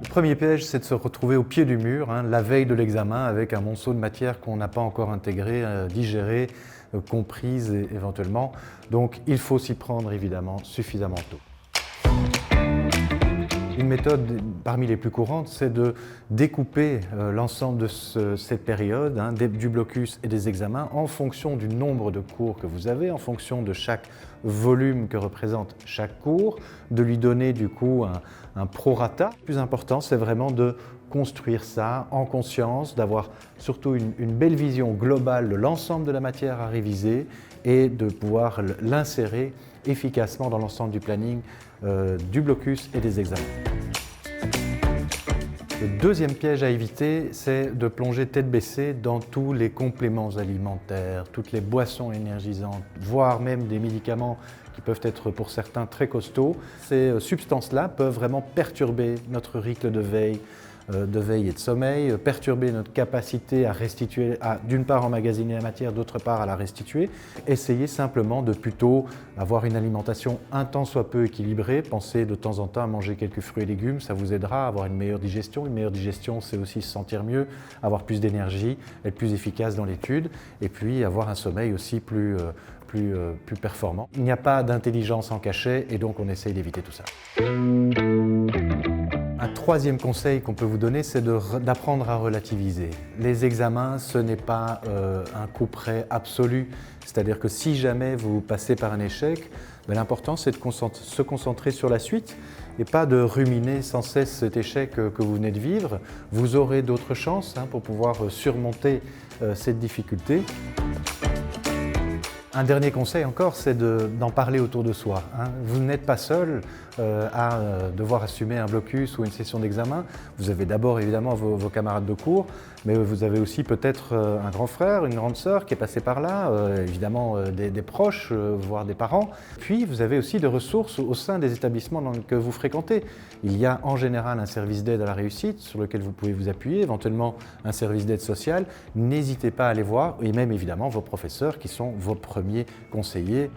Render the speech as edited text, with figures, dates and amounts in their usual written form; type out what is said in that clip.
Premier piège, c'est de se retrouver au pied du mur, la veille de l'examen, avec un monceau de matière qu'on n'a pas encore intégré, digéré, comprise éventuellement. Donc il faut s'y prendre évidemment suffisamment tôt. Une méthode parmi les plus courantes, c'est de découper l'ensemble de cette période, du blocus et des examens, en fonction du nombre de cours que vous avez, en fonction de chaque volume que représente chaque cours, de lui donner du coup un prorata. Le plus important, c'est vraiment de construire ça en conscience, d'avoir surtout une belle vision globale de l'ensemble de la matière à réviser et de pouvoir l'insérer efficacement dans l'ensemble du planning du blocus et des examens. Le deuxième piège à éviter, c'est de plonger tête baissée dans tous les compléments alimentaires, toutes les boissons énergisantes, voire même des médicaments qui peuvent être pour certains très costauds. Ces substances-là peuvent vraiment perturber notre rythme de veille et de sommeil, perturber notre capacité à restituer, d'une part emmagasiner la matière, d'autre part à la restituer. Essayez simplement de plutôt avoir une alimentation un tant soit peu équilibrée. Pensez de temps en temps à manger quelques fruits et légumes, ça vous aidera à avoir une meilleure digestion. Une meilleure digestion, c'est aussi se sentir mieux, avoir plus d'énergie, être plus efficace dans l'étude et puis avoir un sommeil aussi plus performant. Il n'y a pas d'intelligence en cachet et donc on essaye d'éviter tout ça. Un troisième conseil qu'on peut vous donner, c'est d'apprendre à relativiser. Les examens, ce n'est pas un coup près absolu. C'est-à-dire que si jamais vous passez par un échec, l'important c'est de se concentrer sur la suite et pas de ruminer sans cesse cet échec que vous venez de vivre. Vous aurez d'autres chances pour pouvoir surmonter cette difficulté. Un dernier conseil encore, c'est d'en parler autour de soi. Vous n'êtes pas seul à devoir assumer un blocus ou une session d'examen. Vous avez d'abord évidemment vos camarades de cours, mais vous avez aussi peut-être un grand frère, une grande sœur qui est passé par là, évidemment des proches, voire des parents. Puis vous avez aussi des ressources au sein des établissements que vous fréquentez. Il y a en général un service d'aide à la réussite sur lequel vous pouvez vous appuyer, éventuellement un service d'aide sociale. N'hésitez pas à aller voir, et même évidemment vos professeurs qui sont vos premiers conseillers.